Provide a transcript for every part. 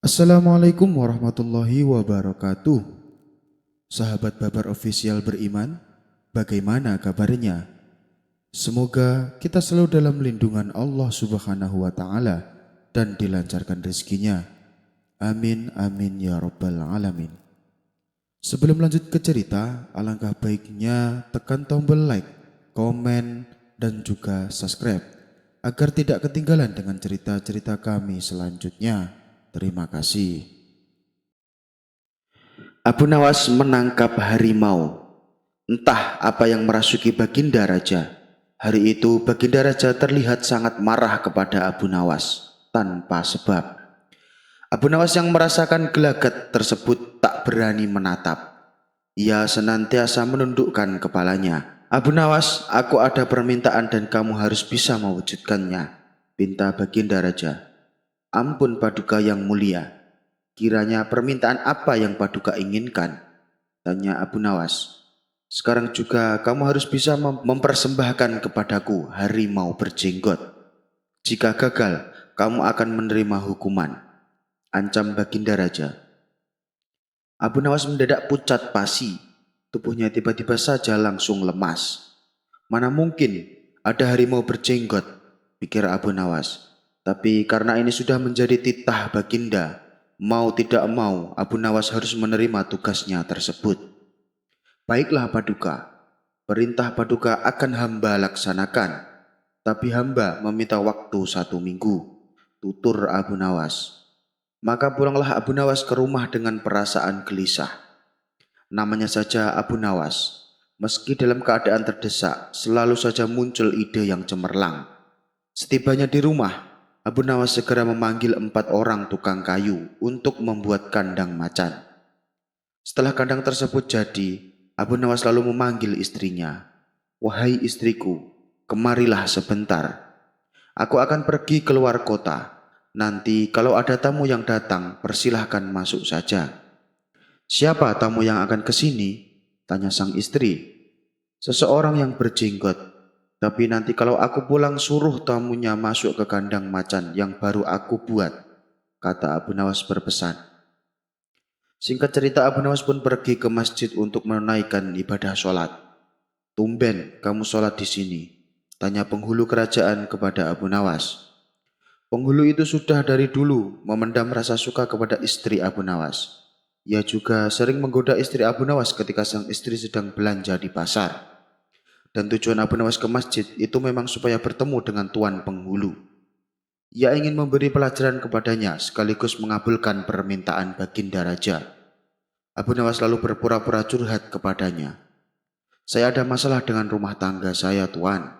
Assalamualaikum warahmatullahi wabarakatuh. Sahabat Babar Official beriman, bagaimana kabarnya? Semoga kita selalu dalam lindungan Allah Subhanahu wa Ta'ala dan dilancarkan rezekinya. Amin, amin ya Rabbal Alamin. Sebelum lanjut ke cerita, alangkah baiknya tekan tombol like, komen, dan juga subscribe agar tidak ketinggalan dengan cerita-cerita kami selanjutnya. Terima kasih. Abu Nawas menangkap harimau. Entah apa yang merasuki Baginda Raja. Hari itu Baginda Raja terlihat sangat marah kepada Abu Nawas tanpa sebab. Abu Nawas yang merasakan gelagat tersebut tak berani menatap. Ia senantiasa menundukkan kepalanya. Abu Nawas, aku ada permintaan dan kamu harus bisa mewujudkannya, pinta Baginda Raja. Ampun Paduka yang mulia. Kiranya permintaan apa yang Paduka inginkan? Tanya Abu Nawas. Sekarang juga kamu harus bisa mempersembahkan kepadaku harimau berjenggot. Jika gagal, kamu akan menerima hukuman, ancam Baginda Raja. Abu Nawas mendadak pucat pasi. Tubuhnya tiba-tiba saja langsung lemas. Mana mungkin ada harimau berjenggot, pikir Abu Nawas. Tapi karena ini sudah menjadi titah Baginda, mau tidak mau Abu Nawas harus menerima tugasnya tersebut. Baiklah Paduka, perintah Paduka akan hamba laksanakan, tapi hamba meminta waktu 1 minggu, tutur Abu Nawas. Maka pulanglah Abu Nawas ke rumah dengan perasaan gelisah. Namanya saja Abu Nawas, meski dalam keadaan terdesak, selalu saja muncul ide yang cemerlang. Setibanya di rumah, Abu Nawas segera memanggil 4 orang tukang kayu untuk membuat kandang macan. Setelah kandang tersebut jadi, Abu Nawas lalu memanggil istrinya. Wahai istriku, kemarilah sebentar. Aku akan pergi keluar kota. Nanti kalau ada tamu yang datang, persilahkan masuk saja. Siapa tamu yang akan ke sini? Tanya sang istri. Seseorang yang berjenggot. Tapi nanti kalau aku pulang suruh tamunya masuk ke kandang macan yang baru aku buat, kata Abu Nawas berpesan. Singkat cerita, Abu Nawas pun pergi ke masjid untuk menunaikan ibadah sholat. Tumben kamu sholat di sini, tanya penghulu kerajaan kepada Abu Nawas. Penghulu itu sudah dari dulu memendam rasa suka kepada istri Abu Nawas. Ia juga sering menggoda istri Abu Nawas ketika sang istri sedang belanja di pasar. Dan tujuan Abu Nawas ke masjid itu memang supaya bertemu dengan tuan penghulu. Ia ingin memberi pelajaran kepadanya sekaligus mengabulkan permintaan Baginda Raja. Abu Nawas lalu berpura-pura curhat kepadanya. Saya ada masalah dengan rumah tangga saya, Tuan.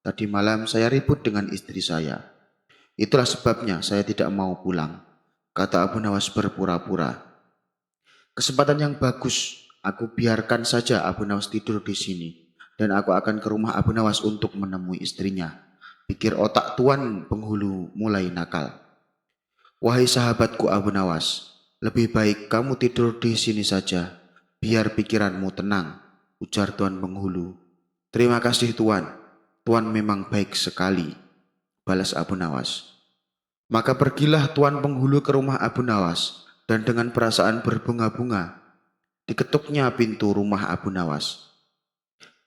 Tadi malam saya ribut dengan istri saya. Itulah sebabnya saya tidak mau pulang, kata Abu Nawas berpura-pura. Kesempatan yang bagus, aku biarkan saja Abu Nawas tidur di sini. Dan aku akan ke rumah Abu Nawas untuk menemui istrinya. Pikir otak tuan penghulu mulai nakal. Wahai sahabatku Abu Nawas, lebih baik kamu tidur di sini saja, biar pikiranmu tenang, ujar tuan penghulu. Terima kasih tuan, tuan memang baik sekali, balas Abu Nawas. Maka pergilah tuan penghulu ke rumah Abu Nawas, dan dengan perasaan berbunga-bunga, diketuknya pintu rumah Abu Nawas.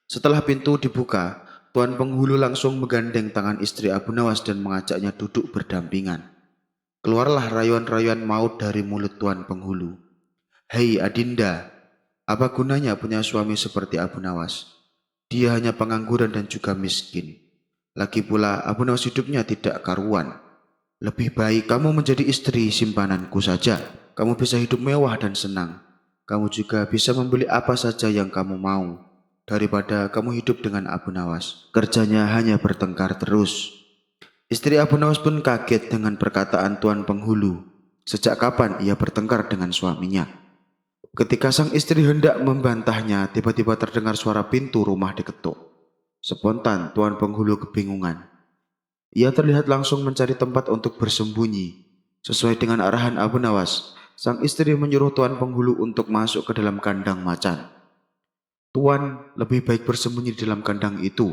Setelah pintu dibuka, tuan penghulu langsung menggandeng tangan istri Abu Nawas dan mengajaknya duduk berdampingan. Keluarlah rayuan-rayuan maut dari mulut tuan penghulu. Hei Adinda, apa gunanya punya suami seperti Abu Nawas? Dia hanya pengangguran dan juga miskin. Lagi pula Abu Nawas hidupnya tidak karuan. Lebih baik kamu menjadi istri simpananku saja. Kamu bisa hidup mewah dan senang. Kamu juga bisa membeli apa saja yang kamu mau, daripada kamu hidup dengan Abu Nawas. Kerjanya hanya bertengkar terus. Istri Abu Nawas pun kaget dengan perkataan tuan penghulu. Sejak kapan ia bertengkar dengan suaminya? Ketika sang istri hendak membantahnya, tiba-tiba terdengar suara pintu rumah diketuk. Spontan tuan penghulu kebingungan. Ia terlihat langsung mencari tempat untuk bersembunyi. Sesuai dengan arahan Abu Nawas, sang istri menyuruh tuan penghulu untuk masuk ke dalam kandang macan. Tuan, lebih baik bersembunyi di dalam kandang itu,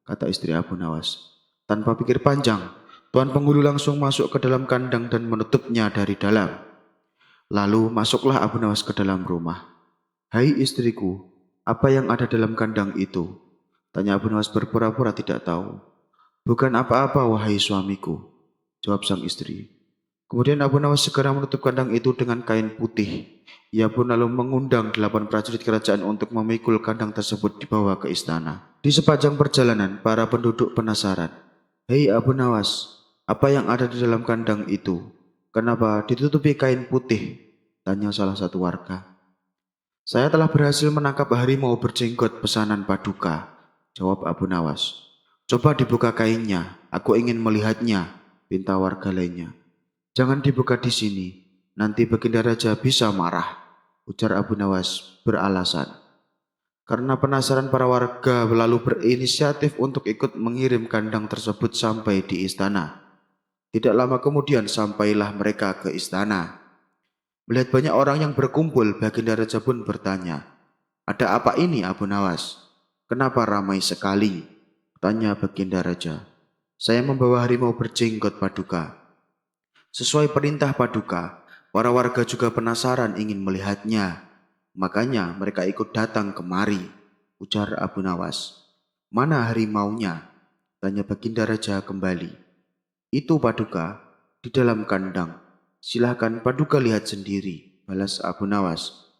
kata istri Abu Nawas. Tanpa pikir panjang, Tuan penghulu langsung masuk ke dalam kandang dan menutupnya dari dalam. Lalu masuklah Abu Nawas ke dalam rumah. "Hai istriku, apa yang ada dalam kandang itu?" tanya Abu Nawas berpura-pura tidak tahu. "Bukan apa-apa, wahai suamiku," jawab sang istri. Kemudian Abu Nawas segera menutup kandang itu dengan kain putih. Ia pun lalu mengundang 8 prajurit kerajaan untuk memikul kandang tersebut dibawa ke istana. Di sepanjang perjalanan, para penduduk penasaran. "Hei Abu Nawas, apa yang ada di dalam kandang itu? Kenapa ditutupi kain putih?" tanya salah satu warga. "Saya telah berhasil menangkap harimau berjenggot pesanan Paduka," jawab Abu Nawas. "Coba dibuka kainnya, aku ingin melihatnya," pinta warga lainnya. "Jangan dibuka di sini, nanti Baginda Raja bisa marah," ujar Abu Nawas beralasan. Karena penasaran, para warga lalu berinisiatif untuk ikut mengirim kandang tersebut sampai di istana. Tidak lama kemudian sampailah mereka ke istana. Melihat banyak orang yang berkumpul, Baginda Raja pun bertanya, "Ada apa ini Abu Nawas? Kenapa ramai sekali?" tanya Baginda Raja. "Saya membawa harimau berjenggot Paduka." Sesuai perintah Paduka, para warga juga penasaran ingin melihatnya. Makanya mereka ikut datang kemari, ujar Abu Nawas. "Mana harimaunya?" tanya Baginda Raja kembali. "Itu Paduka, di dalam kandang. Silahkan Paduka lihat sendiri," balas Abu Nawas.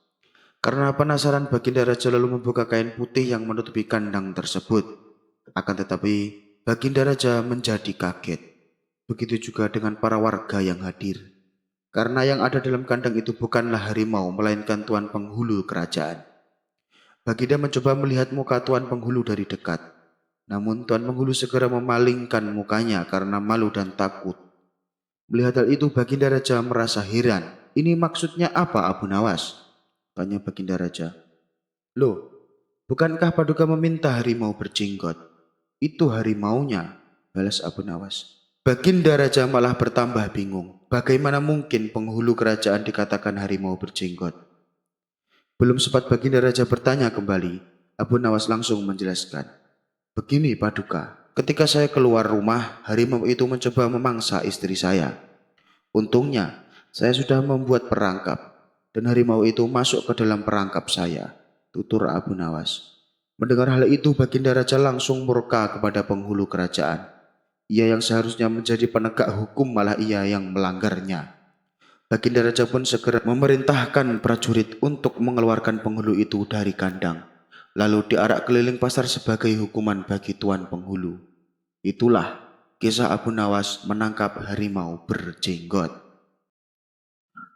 Karena penasaran, Baginda Raja lalu membuka kain putih yang menutupi kandang tersebut. Akan tetapi, Baginda Raja menjadi kaget. Begitu juga dengan para warga yang hadir. Karena yang ada dalam kandang itu bukanlah harimau, melainkan tuan penghulu kerajaan. Baginda mencoba melihat muka tuan penghulu dari dekat. Namun tuan penghulu segera memalingkan mukanya karena malu dan takut. Melihat hal itu, Baginda Raja merasa heran. "Ini maksudnya apa Abu Nawas?" tanya Baginda Raja. "Loh, bukankah Paduka meminta harimau berjenggot?" "Itu harimaunya," balas Abu Nawas. Baginda Raja malah bertambah bingung. Bagaimana mungkin penghulu kerajaan dikatakan harimau berjenggot? Belum sempat Baginda Raja bertanya kembali, Abu Nawas langsung menjelaskan. "Begini Paduka, ketika saya keluar rumah, harimau itu mencoba memangsa istri saya. Untungnya, saya sudah membuat perangkap, dan harimau itu masuk ke dalam perangkap saya," tutur Abu Nawas. Mendengar hal itu, Baginda Raja langsung murka kepada penghulu kerajaan. Ia yang seharusnya menjadi penegak hukum, malah ia yang melanggarnya. Baginda Raja pun segera memerintahkan prajurit untuk mengeluarkan penghulu itu dari kandang, lalu diarak keliling pasar sebagai hukuman bagi tuan penghulu. Itulah kisah Abu Nawas menangkap harimau berjenggot.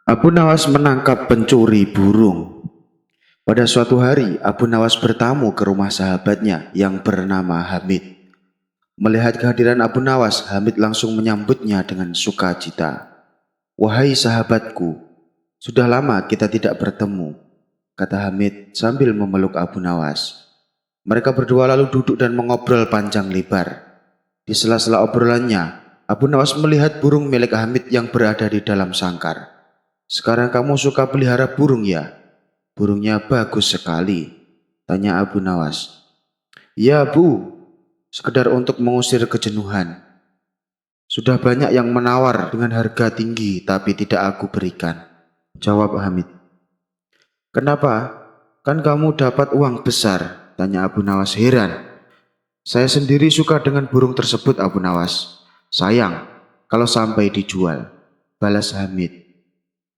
Abu Nawas menangkap pencuri burung. Pada suatu hari, Abu Nawas bertamu ke rumah sahabatnya yang bernama Hamid. Melihat kehadiran Abu Nawas, Hamid langsung menyambutnya dengan sukacita. "Wahai sahabatku, sudah lama kita tidak bertemu," kata Hamid sambil memeluk Abu Nawas. Mereka berdua lalu duduk dan mengobrol panjang lebar. Di sela-sela obrolannya, Abu Nawas melihat burung milik Hamid yang berada di dalam sangkar. "Sekarang kamu suka pelihara burung ya? Burungnya bagus sekali," tanya Abu Nawas. "Ya Bu, sekedar untuk mengusir kejenuhan. Sudah banyak yang menawar dengan harga tinggi tapi tidak aku berikan," jawab Hamid. "Kenapa? Kan kamu dapat uang besar," tanya Abu Nawas heran. "Saya sendiri suka dengan burung tersebut Abu Nawas. Sayang kalau sampai dijual," balas Hamid.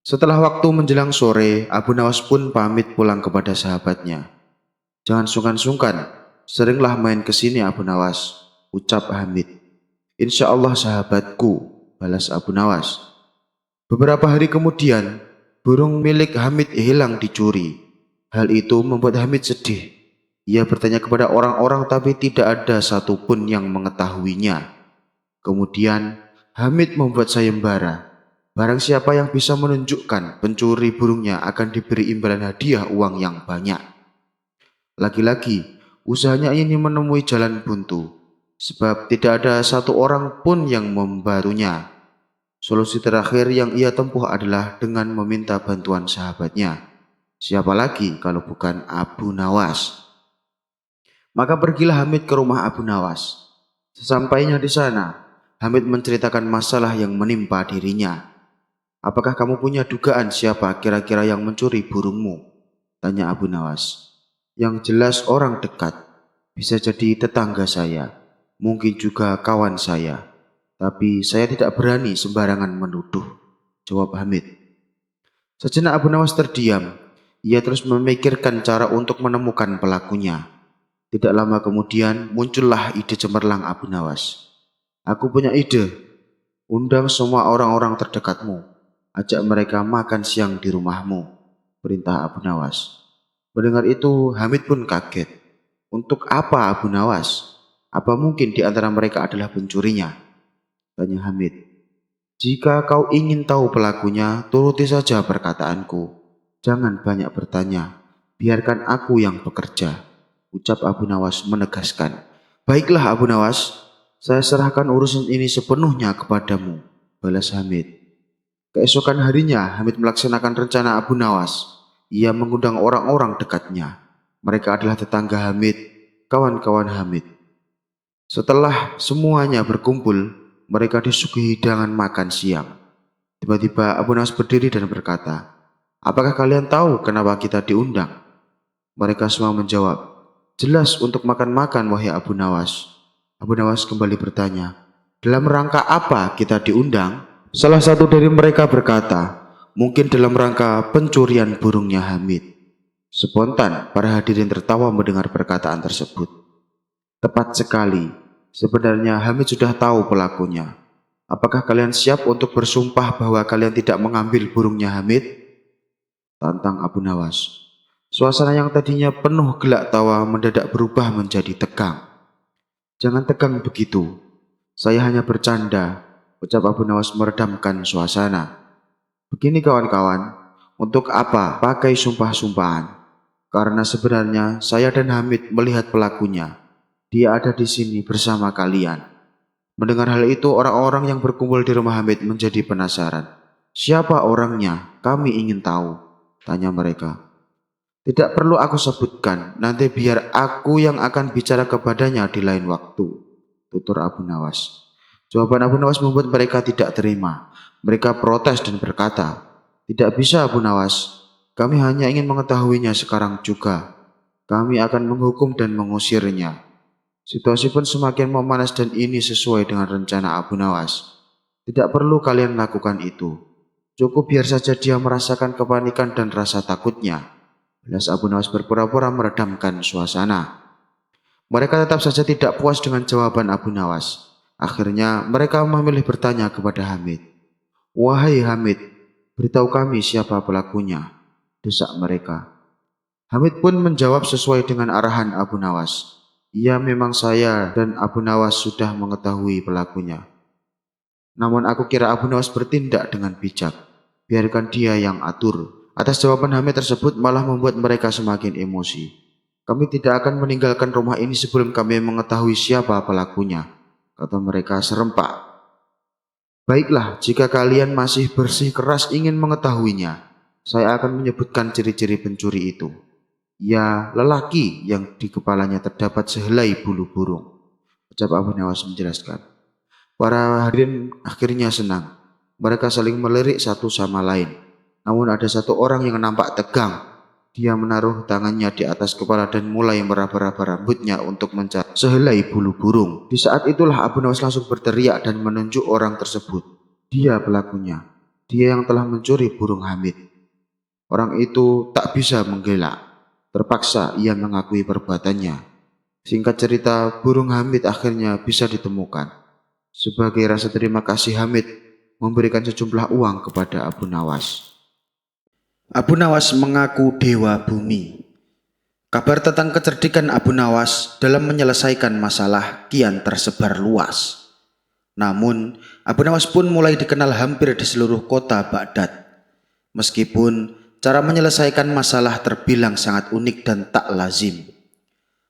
Setelah waktu menjelang sore, Abu Nawas pun pamit pulang kepada sahabatnya. "Jangan sungkan-sungkan, seringlah main ke sini Abu Nawas," ucap Hamid. "Insya Allah sahabatku," balas Abu Nawas. Beberapa hari kemudian, burung milik Hamid hilang dicuri. Hal itu membuat Hamid sedih. Ia bertanya kepada orang-orang tapi tidak ada satupun yang mengetahuinya. Kemudian, Hamid membuat sayembara. Barang siapa yang bisa menunjukkan pencuri burungnya akan diberi imbalan hadiah uang yang banyak. Lagi-lagi, usahanya ini menemui jalan buntu, sebab tidak ada satu orang pun yang membantunya. Solusi terakhir yang ia tempuh adalah dengan meminta bantuan sahabatnya. Siapa lagi kalau bukan Abu Nawas? Maka pergilah Hamid ke rumah Abu Nawas. Sesampainya di sana, Hamid menceritakan masalah yang menimpa dirinya. Apakah kamu punya dugaan siapa kira-kira yang mencuri burungmu? Tanya Abu Nawas. Yang jelas orang dekat, bisa jadi tetangga saya, mungkin juga kawan saya. Tapi saya tidak berani sembarangan menuduh, jawab Hamid. Sejenak Abu Nawas terdiam. Ia terus memikirkan cara untuk menemukan pelakunya. Tidak lama kemudian muncullah ide cemerlang Abu Nawas. Aku punya ide. Undang semua orang-orang terdekatmu. Ajak mereka makan siang di rumahmu, perintah Abu Nawas. Mendengar itu Hamid pun kaget. Untuk apa Abu Nawas? Apa mungkin di antara mereka adalah pencurinya? Tanya Hamid. Jika kau ingin tahu pelakunya, turuti saja perkataanku. Jangan banyak bertanya. Biarkan aku yang bekerja, ucap Abu Nawas menegaskan. Baiklah Abu Nawas, saya serahkan urusan ini sepenuhnya kepadamu, balas Hamid. Keesokan harinya Hamid melaksanakan rencana Abu Nawas. Ia mengundang orang-orang dekatnya. Mereka adalah tetangga Hamid, kawan-kawan Hamid. Setelah semuanya berkumpul, mereka disuguhi hidangan makan siang. Tiba-tiba Abu Nawas berdiri dan berkata, apakah kalian tahu kenapa kita diundang? Mereka semua menjawab, jelas untuk makan-makan wahai Abu Nawas. Abu Nawas kembali bertanya, dalam rangka apa kita diundang? Salah satu dari mereka berkata, mungkin dalam rangka pencurian burungnya Hamid. Spontan para hadirin tertawa mendengar perkataan tersebut. Tepat sekali, sebenarnya Hamid sudah tahu pelakunya. Apakah kalian siap untuk bersumpah bahwa kalian tidak mengambil burungnya Hamid? Tantang Abu Nawas. Suasana yang tadinya penuh gelak tawa mendadak berubah menjadi tegang. Jangan tegang begitu. Saya hanya bercanda, ucap Abu Nawas meredamkan suasana. Begini kawan-kawan, untuk apa pakai sumpah-sumpahan? Karena sebenarnya saya dan Hamid melihat pelakunya. Dia ada di sini bersama kalian. Mendengar hal itu, orang-orang yang berkumpul di rumah Hamid menjadi penasaran. Siapa orangnya? Kami ingin tahu, tanya mereka. Tidak perlu aku sebutkan, nanti biar aku yang akan bicara kepadanya di lain waktu, tutur Abu Nawas. Jawaban Abu Nawas membuat mereka tidak terima. Mereka protes dan berkata, tidak bisa Abu Nawas, kami hanya ingin mengetahuinya sekarang juga. Kami akan menghukum dan mengusirnya. Situasi pun semakin memanas dan ini sesuai dengan rencana Abu Nawas. Tidak perlu kalian lakukan itu. Cukup biar saja dia merasakan kepanikan dan rasa takutnya. Balas Abu Nawas berpura-pura meredamkan suasana. Mereka tetap saja tidak puas dengan jawaban Abu Nawas. Akhirnya mereka memilih bertanya kepada Hamid. Wahai Hamid, beritahu kami siapa pelakunya, desak mereka. Hamid pun menjawab sesuai dengan arahan Abu Nawas. Ya memang saya dan Abu Nawas sudah mengetahui pelakunya. Namun aku kira Abu Nawas bertindak dengan bijak. Biarkan dia yang atur. Atas jawaban Hamid tersebut malah membuat mereka semakin emosi. Kami tidak akan meninggalkan rumah ini sebelum kami mengetahui siapa pelakunya, kata mereka serempak. Baiklah, jika kalian masih bersikeras ingin mengetahuinya, saya akan menyebutkan ciri-ciri pencuri itu. Ya, lelaki yang di kepalanya terdapat sehelai bulu burung, ucap Abu Nawas menjelaskan. Para hadirin akhirnya senang. Mereka saling melirik satu sama lain. Namun ada satu orang yang nampak tegang. Dia menaruh tangannya di atas kepala dan mulai meraba-raba rambutnya untuk mencari sehelai bulu burung. Di saat itulah Abu Nawas langsung berteriak dan menunjuk orang tersebut. Dia pelakunya. Dia yang telah mencuri burung Hamid. Orang itu tak bisa menggelak. Terpaksa ia mengakui perbuatannya. Singkat cerita, burung Hamid akhirnya bisa ditemukan. Sebagai rasa terima kasih, Hamid memberikan sejumlah uang kepada Abu Nawas. Abu Nawas mengaku dewa bumi. Kabar tentang kecerdikan Abu Nawas dalam menyelesaikan masalah kian tersebar luas. Namun, Abu Nawas pun mulai dikenal hampir di seluruh kota Baghdad. Meskipun cara menyelesaikan masalah terbilang sangat unik dan tak lazim,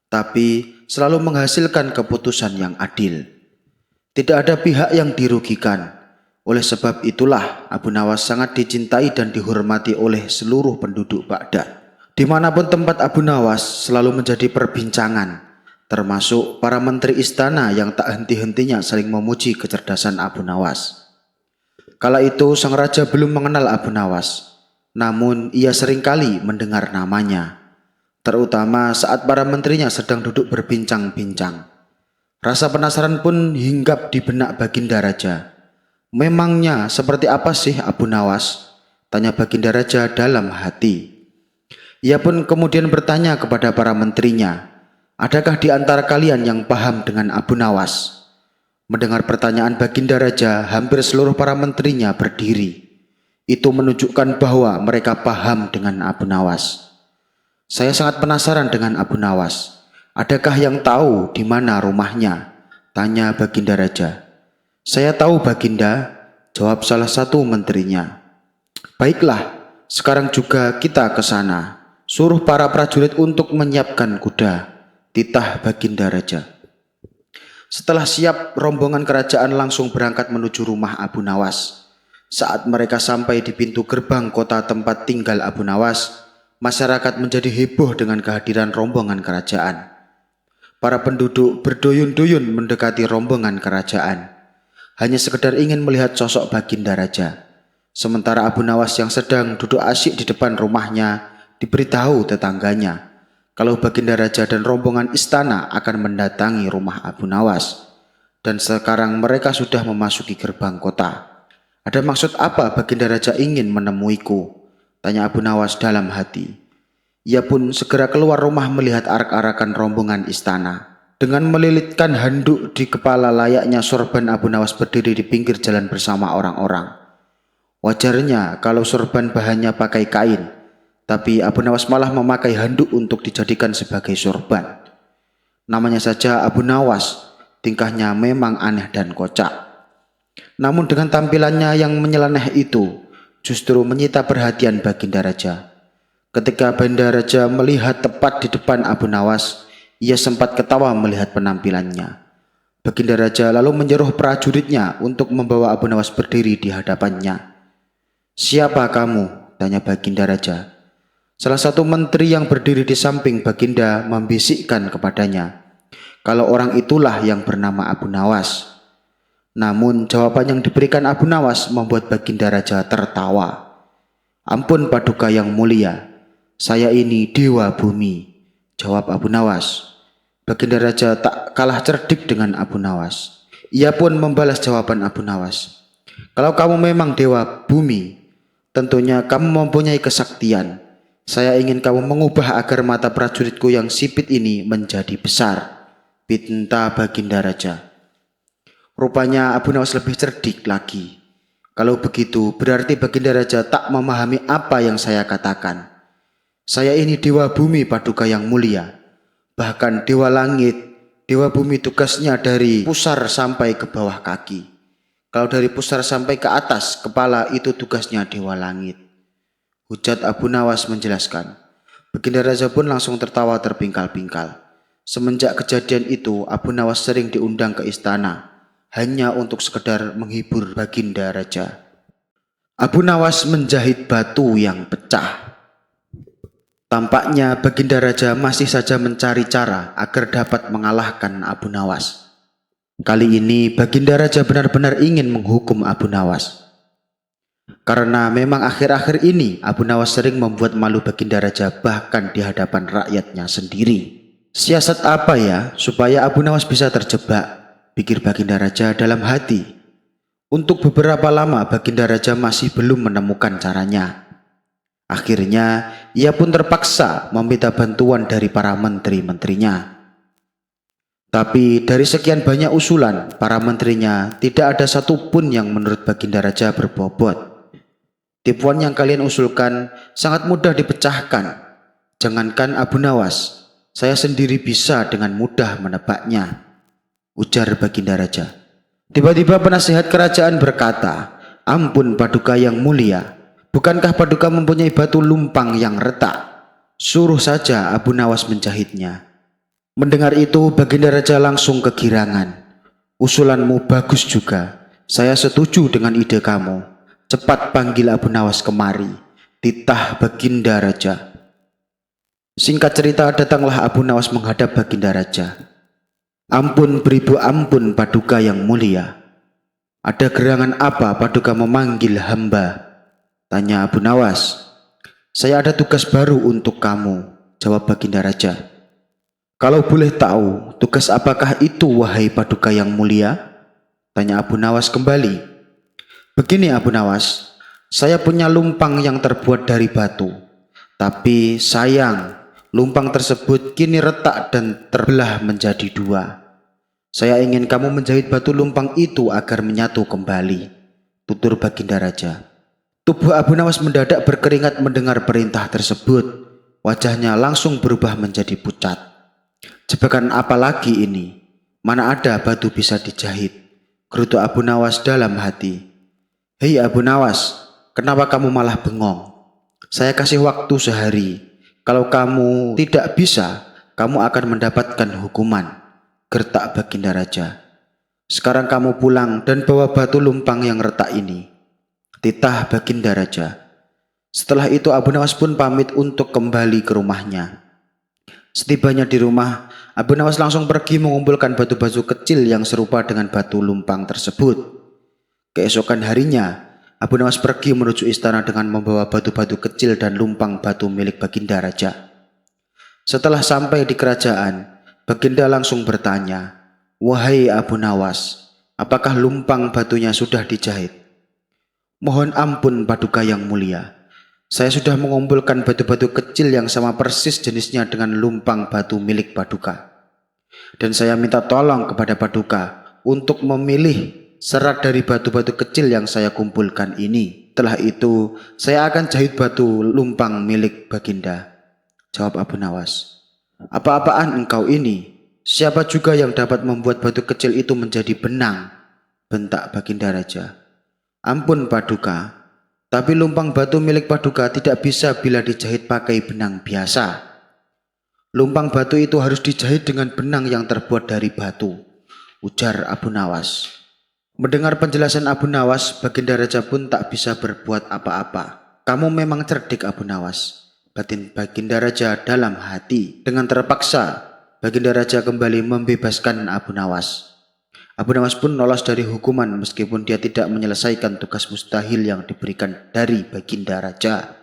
tapi selalu menghasilkan keputusan yang adil. Tidak ada pihak yang dirugikan. Oleh sebab itulah Abu Nawas sangat dicintai dan dihormati oleh seluruh penduduk Baghdad. Dimanapun tempat Abu Nawas selalu menjadi perbincangan. termasuk para menteri istana yang tak henti-hentinya saling memuji kecerdasan Abu Nawas. Kala itu sang raja belum mengenal Abu Nawas, namun ia seringkali mendengar namanya, terutama saat para menterinya sedang duduk berbincang-bincang. Rasa penasaran pun hinggap di benak Baginda Raja. Memangnya seperti apa sih Abu Nawas? Tanya Baginda Raja dalam hati. Ia pun kemudian bertanya kepada para menterinya, adakah di antara kalian yang paham dengan Abu Nawas? Mendengar pertanyaan Baginda Raja, hampir seluruh para menterinya berdiri. Itu menunjukkan bahwa mereka paham dengan Abu Nawas. Saya sangat penasaran dengan Abu Nawas. Adakah yang tahu di mana rumahnya? Tanya Baginda Raja. Saya tahu Baginda, jawab salah satu menterinya. Baiklah, sekarang juga kita ke sana. Suruh para prajurit untuk menyiapkan kuda, titah Baginda Raja. Setelah siap, rombongan kerajaan langsung berangkat menuju rumah Abu Nawas. Saat mereka sampai di pintu gerbang kota tempat tinggal Abu Nawas, masyarakat menjadi heboh dengan kehadiran rombongan kerajaan. Para penduduk berduyun-duyun mendekati rombongan kerajaan, hanya sekedar ingin melihat sosok Baginda Raja. Sementara Abu Nawas yang sedang duduk asyik di depan rumahnya diberitahu tetangganya kalau Baginda Raja dan rombongan istana akan mendatangi rumah Abu Nawas. Dan sekarang mereka sudah memasuki gerbang kota. Ada maksud apa Baginda Raja ingin menemuiku? Tanya Abu Nawas dalam hati. Ia pun segera keluar rumah melihat arak-arakan rombongan istana. Dengan melilitkan handuk di kepala layaknya sorban, Abu Nawas berdiri di pinggir jalan bersama orang-orang. Wajarnya kalau sorban bahannya pakai kain, tapi Abu Nawas malah memakai handuk untuk dijadikan sebagai sorban. Namanya saja Abu Nawas, tingkahnya memang aneh dan kocak. Namun dengan tampilannya yang menyeleneh itu, justru menyita perhatian Baginda Raja. Ketika Baginda Raja melihat tepat di depan Abu Nawas, ia sempat ketawa melihat penampilannya. Baginda Raja lalu menyuruh prajuritnya untuk membawa Abu Nawas berdiri di hadapannya. Siapa kamu? Tanya Baginda Raja. Salah satu menteri yang berdiri di samping Baginda membisikkan kepadanya, kalau orang itulah yang bernama Abu Nawas. Namun jawaban yang diberikan Abu Nawas membuat Baginda Raja tertawa. Ampun Paduka yang mulia, saya ini Dewa Bumi, jawab Abu Nawas. Baginda Raja tak kalah cerdik dengan Abu Nawas. Ia pun membalas jawaban Abu Nawas. Kalau kamu memang Dewa Bumi, tentunya kamu mempunyai kesaktian. Saya ingin kamu mengubah agar mata prajuritku yang sipit ini menjadi besar, pinta Baginda Raja. Rupanya Abu Nawas lebih cerdik lagi. Kalau begitu berarti Baginda Raja tak memahami apa yang saya katakan. Saya ini Dewa Bumi Paduka yang mulia. Bahkan Dewa Langit, Dewa Bumi tugasnya dari pusar sampai ke bawah kaki. Kalau dari pusar sampai ke atas kepala itu tugasnya Dewa Langit. Hujat Abu Nawas menjelaskan. Baginda Raja pun langsung tertawa terpingkal-pingkal. Semenjak kejadian itu Abu Nawas sering diundang ke istana hanya untuk sekedar menghibur Baginda Raja. Abu Nawas menjahit batu yang pecah. Tampaknya Baginda Raja masih saja mencari cara agar dapat mengalahkan Abu Nawas. Kali ini Baginda Raja benar-benar ingin menghukum Abu Nawas. Karena memang akhir-akhir ini Abu Nawas sering membuat malu Baginda Raja bahkan di hadapan rakyatnya sendiri. Siasat apa ya supaya Abu Nawas bisa terjebak, pikir Baginda Raja dalam hati. Untuk beberapa lama Baginda Raja masih belum menemukan caranya. Akhirnya ia pun terpaksa meminta bantuan dari para menteri-menterinya. Tapi dari sekian banyak usulan para menterinya, tidak ada satupun yang menurut Baginda Raja berbobot. Tipuan yang kalian usulkan sangat mudah dipecahkan. Jangankan Abu Nawas, saya sendiri bisa dengan mudah menebaknya, ujar Baginda Raja. Tiba-tiba penasihat kerajaan berkata, ampun Paduka yang mulia, bukankah Paduka mempunyai batu lumpang yang retak? Suruh saja Abu Nawas menjahitnya. Mendengar itu Baginda Raja langsung kegirangan. Usulanmu bagus juga, saya setuju dengan ide kamu. Cepat panggil Abu Nawas kemari, titah Baginda Raja. Singkat cerita, datanglah Abu Nawas menghadap Baginda Raja. Ampun beribu ampun Paduka yang mulia. Ada gerangan apa Paduka memanggil hamba? Tanya Abu Nawas. Saya ada tugas baru untuk kamu, jawab Baginda Raja. Kalau boleh tahu, tugas apakah itu wahai Paduka yang mulia? Tanya Abu Nawas kembali. Begini Abu Nawas, saya punya lumpang yang terbuat dari batu. Tapi sayang, lumpang tersebut kini retak dan terbelah menjadi dua. Saya ingin kamu menjahit batu lumpang itu agar menyatu kembali, tutur Baginda Raja. Tubuh Abu Nawas mendadak berkeringat mendengar perintah tersebut. Wajahnya langsung berubah menjadi pucat. Jebakan apa lagi ini? Mana ada batu bisa dijahit? Gerutu Abu Nawas dalam hati. Hei Abu Nawas, kenapa kamu malah bengong? Saya kasih waktu sehari. Kalau kamu tidak bisa, kamu akan mendapatkan hukuman, gertak Baginda Raja. Sekarang kamu pulang dan bawa batu lumpang yang retak ini, titah Baginda Raja. Setelah itu Abu Nawas pun pamit untuk kembali ke rumahnya. Setibanya di rumah, Abu Nawas langsung pergi mengumpulkan batu-batu kecil yang serupa dengan batu lumpang tersebut. Keesokan harinya, Abu Nawas pergi menuju istana dengan membawa batu-batu kecil dan lumpang batu milik Baginda Raja. Setelah sampai di kerajaan, Baginda langsung bertanya, "Wahai Abu Nawas, apakah lumpang batunya sudah dijahit?" "Mohon ampun Paduka yang mulia. Saya sudah mengumpulkan batu-batu kecil yang sama persis jenisnya dengan lumpang batu milik Paduka. Dan saya minta tolong kepada Paduka untuk memilih serat dari batu-batu kecil yang saya kumpulkan ini. Setelah itu, saya akan jahit batu lumpang milik Baginda," jawab Abu Nawas. "Apa-apaan engkau ini? Siapa juga yang dapat membuat batu kecil itu menjadi benang?" bentak Baginda Raja. "Ampun Paduka, tapi lumpang batu milik Paduka tidak bisa bila dijahit pakai benang biasa. Lumpang batu itu harus dijahit dengan benang yang terbuat dari batu," ujar Abu Nawas. Mendengar penjelasan Abu Nawas, Baginda Raja pun tak bisa berbuat apa-apa. "Kamu memang cerdik Abu Nawas," batin Baginda Raja dalam hati. Dengan terpaksa, Baginda Raja kembali membebaskan Abu Nawas. Abu Nawas pun lolos dari hukuman meskipun dia tidak menyelesaikan tugas mustahil yang diberikan dari Baginda Raja.